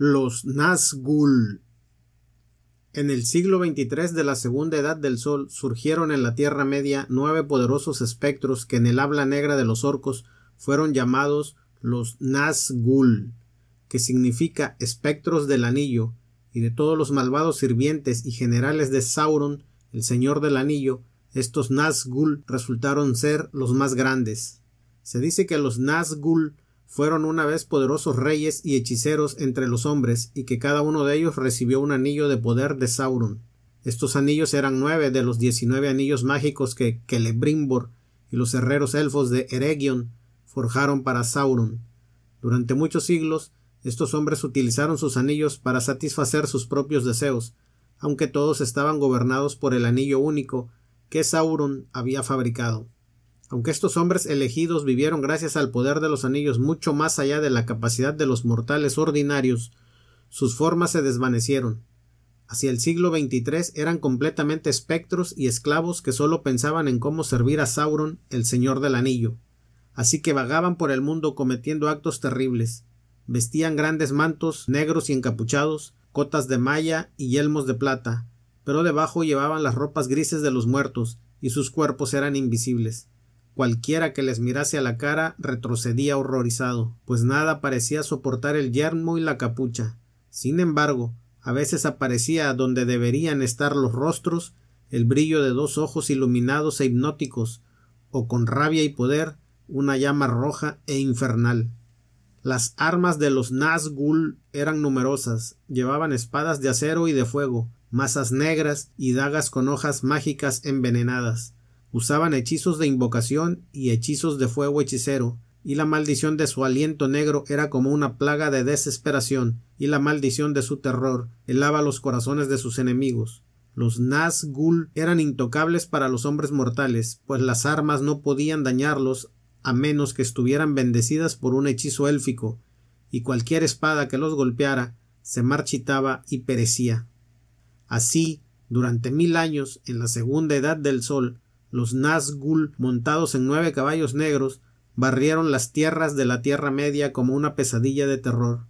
Los Nazgûl. En el siglo XXIII de la Segunda Edad del Sol surgieron en la Tierra Media 9 poderosos espectros que en el habla negra de los orcos fueron llamados los Nazgûl, que significa espectros del anillo, y de todos los malvados sirvientes y generales de Sauron, el señor del anillo, estos Nazgûl resultaron ser los más grandes. Se dice que los Nazgûl fueron una vez poderosos reyes y hechiceros entre los hombres, y que cada uno de ellos recibió un anillo de poder de Sauron. Estos anillos eran 9 de los 19 anillos mágicos que Celebrimbor y los herreros elfos de Eregion forjaron para Sauron. Durante muchos siglos, estos hombres utilizaron sus anillos para satisfacer sus propios deseos, aunque todos estaban gobernados por el anillo único que Sauron había fabricado. Aunque estos hombres elegidos vivieron gracias al poder de los anillos mucho más allá de la capacidad de los mortales ordinarios, sus formas se desvanecieron. Hacia el siglo XXIII eran completamente espectros y esclavos que solo pensaban en cómo servir a Sauron, el señor del anillo. Así que vagaban por el mundo cometiendo actos terribles. Vestían grandes mantos negros y encapuchados, cotas de malla y yelmos de plata, pero debajo llevaban las ropas grises de los muertos, y sus cuerpos eran invisibles. Cualquiera que les mirase a la cara retrocedía horrorizado, pues nada parecía soportar el yelmo y la capucha. Sin embargo, a veces aparecía donde deberían estar los rostros el brillo de 2 ojos iluminados e hipnóticos, o con rabia y poder, una llama roja e infernal. Las armas de los Nazgûl eran numerosas, llevaban espadas de acero y de fuego, mazas negras y dagas con hojas mágicas envenenadas. Usaban hechizos de invocación y hechizos de fuego hechicero, y la maldición de su aliento negro era como una plaga de desesperación, y la maldición de su terror helaba los corazones de sus enemigos. Los Nazgûl eran intocables para los hombres mortales, pues las armas no podían dañarlos a menos que estuvieran bendecidas por un hechizo élfico, y cualquier espada que los golpeara se marchitaba y perecía. Así, durante 1000 años, en la Segunda Edad del Sol, los Nazgûl, montados en 9 caballos negros, barrieron las tierras de la Tierra Media como una pesadilla de terror,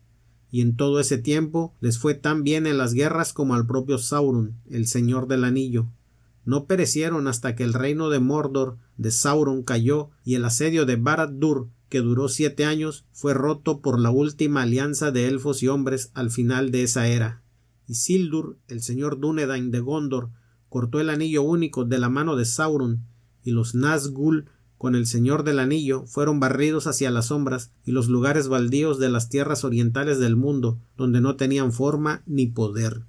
y en todo ese tiempo les fue tan bien en las guerras como al propio Sauron, el señor del anillo. No perecieron hasta que el reino de Mordor de Sauron cayó y el asedio de Barad-dûr, que duró 7 años, fue roto por la última alianza de elfos y hombres al final de esa era. Isildur, el señor Dúnedain de Gondor, cortó el anillo único de la mano de Sauron, y los Nazgûl, con el señor del anillo, fueron barridos hacia las sombras y los lugares baldíos de las tierras orientales del mundo, donde no tenían forma ni poder.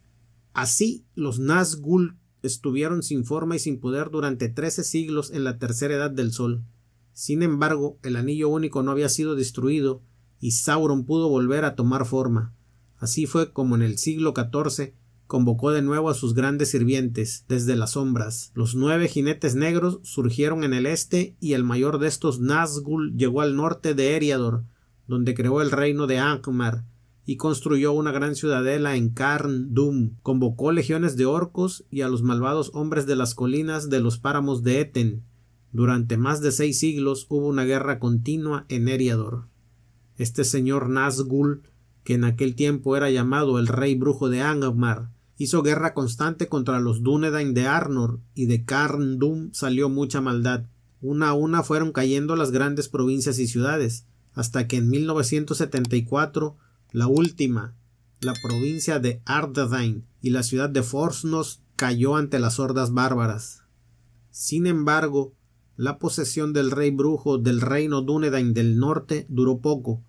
Así, los Nazgûl estuvieron sin forma y sin poder durante 13 siglos en la Tercera Edad del Sol. Sin embargo, el anillo único no había sido destruido, y Sauron pudo volver a tomar forma. Así fue como en el siglo XIV convocó de nuevo a sus grandes sirvientes desde las sombras. Los 9 jinetes negros surgieron en el este, y el mayor de estos Nazgûl llegó al norte de Eriador, donde creó el reino de Angmar, y construyó una gran ciudadela en Carn Dûm. Convocó legiones de orcos y a los malvados hombres de las colinas de los páramos de Eten. Durante más de 6 siglos hubo una guerra continua en Eriador. Este señor Nazgûl, que en aquel tiempo era llamado el rey brujo de Angmar, hizo guerra constante contra los Dúnedain de Arnor, y de Carn Dûm salió mucha maldad. Una a una fueron cayendo las grandes provincias y ciudades, hasta que en 1974 la última, la provincia de Arthedain y la ciudad de Fornosth, cayó ante las hordas bárbaras. Sin embargo, la posesión del rey brujo del reino Dúnedain del norte duró poco,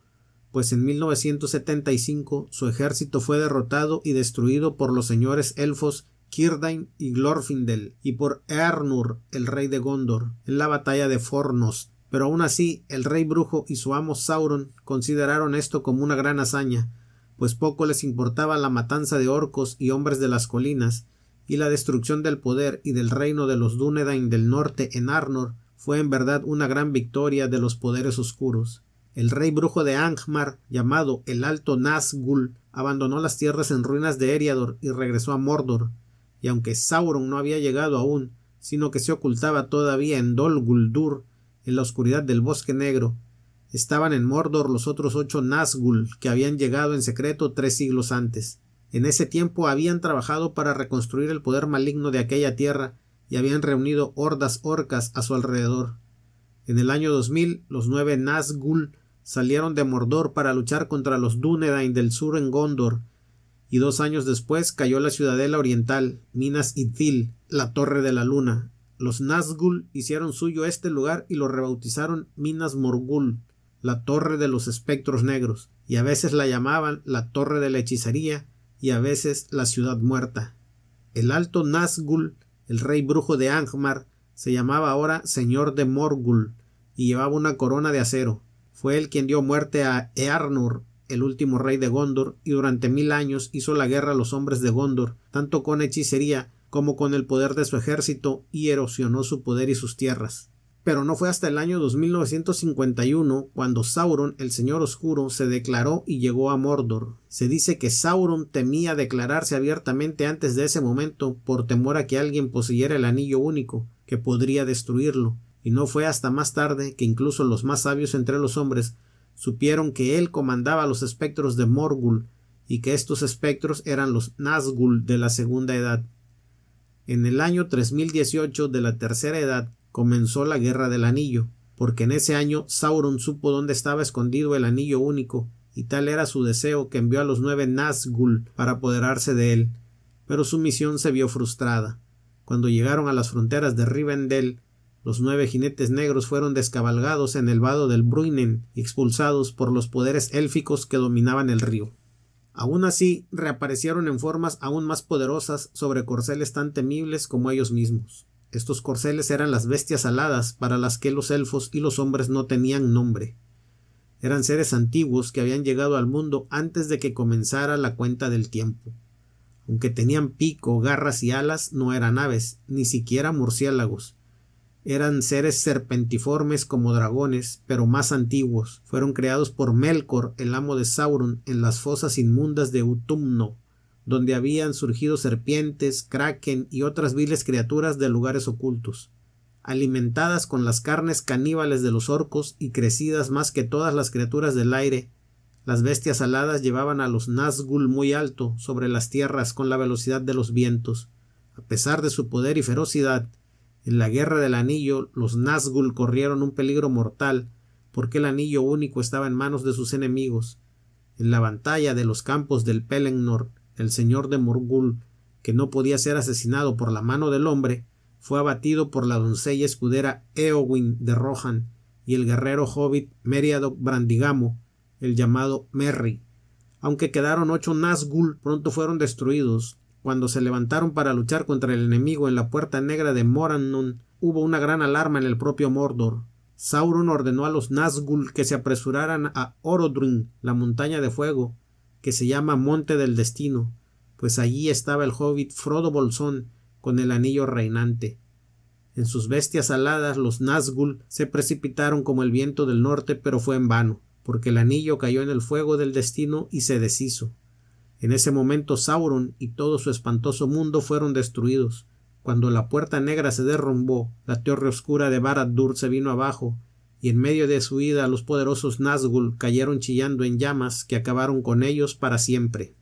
pues en 1975 su ejército fue derrotado y destruido por los señores elfos Círdain y Glorfindel, y por Eärnur, el rey de Gondor, en la batalla de Fornosth. Pero aún así, el rey brujo y su amo Sauron consideraron esto como una gran hazaña, pues poco les importaba la matanza de orcos y hombres de las colinas, y la destrucción del poder y del reino de los Dúnedain del norte en Arnor fue en verdad una gran victoria de los poderes oscuros. El rey brujo de Angmar, llamado el Alto Nazgûl, abandonó las tierras en ruinas de Eriador y regresó a Mordor, y aunque Sauron no había llegado aún, sino que se ocultaba todavía en Dol Guldur, en la oscuridad del Bosque Negro, Estaban en Mordor los otros 8 Nazgûl que habían llegado en secreto 3 siglos antes. En ese tiempo habían trabajado para reconstruir el poder maligno de aquella tierra y habían reunido hordas orcas a su alrededor. En el año 2000, los 9 Nazgûl salieron de Mordor para luchar contra los Dúnedain del sur en Gondor, y 2 años después cayó la ciudadela oriental, Minas Ithil, la Torre de la Luna. Los Nazgûl hicieron suyo este lugar y lo rebautizaron Minas Morgul, la Torre de los Espectros Negros, y a veces la llamaban la Torre de la Hechicería y a veces la Ciudad Muerta. El Alto Nazgûl, el rey brujo de Angmar, se llamaba ahora Señor de Morgul y llevaba una corona de acero. Fue él quien dio muerte a Eärnur, el último rey de Gondor, y durante 1000 años hizo la guerra a los hombres de Gondor, tanto con hechicería como con el poder de su ejército, y erosionó su poder y sus tierras. Pero no fue hasta el año 2951 cuando Sauron, el Señor Oscuro, se declaró y llegó a Mordor. Se dice que Sauron temía declararse abiertamente antes de ese momento por temor a que alguien poseyera el anillo único, que podría destruirlo, y no fue hasta más tarde que incluso los más sabios entre los hombres supieron que él comandaba los espectros de Morgul y que estos espectros eran los Nazgûl de la Segunda Edad. En el año 3018 de la Tercera Edad comenzó la Guerra del Anillo, porque en ese año Sauron supo dónde estaba escondido el anillo único, y tal era su deseo que envió a los 9 Nazgûl para apoderarse de él, pero su misión se vio frustrada. Cuando llegaron a las fronteras de Rivendell, los 9 jinetes negros fueron descabalgados en el vado del Bruinen y expulsados por los poderes élficos que dominaban el río. Aún así, reaparecieron en formas aún más poderosas sobre corceles tan temibles como ellos mismos. Estos corceles eran las bestias aladas para las que los elfos y los hombres no tenían nombre. Eran seres antiguos que habían llegado al mundo antes de que comenzara la cuenta del tiempo. Aunque tenían pico, garras y alas, no eran aves, ni siquiera murciélagos. Eran seres serpentiformes como dragones, pero más antiguos. Fueron creados por Melkor, el amo de Sauron, en las fosas inmundas de Utumno, donde habían surgido serpientes, kraken y otras viles criaturas de lugares ocultos. Alimentadas con las carnes caníbales de los orcos y crecidas más que todas las criaturas del aire, las bestias aladas llevaban a los Nazgûl muy alto sobre las tierras con la velocidad de los vientos. A pesar de su poder y ferocidad, en la Guerra del Anillo los Nazgûl corrieron un peligro mortal porque el anillo único estaba en manos de sus enemigos. En la batalla de los campos del Pelennor, el señor de Morgul, que no podía ser asesinado por la mano del hombre, fue abatido por la doncella escudera Éowyn de Rohan y el guerrero hobbit Meriadoc Brandigamo, el llamado Merry. Aunque quedaron 8 Nazgûl, pronto fueron destruidos. Cuando se levantaron para luchar contra el enemigo en la Puerta Negra de Morannon, hubo una gran alarma en el propio Mordor. Sauron ordenó a los Nazgûl que se apresuraran a Orodruin, la montaña de fuego, que se llama Monte del Destino, pues allí estaba el hobbit Frodo Bolsón con el anillo reinante. En sus bestias aladas los Nazgûl se precipitaron como el viento del norte, pero fue en vano, porque el anillo cayó en el fuego del destino y se deshizo. En ese momento Sauron y todo su espantoso mundo fueron destruidos. Cuando la Puerta Negra se derrumbó, la torre oscura de Barad-dûr se vino abajo, y en medio de su ida los poderosos Nazgûl cayeron chillando en llamas que acabaron con ellos para siempre.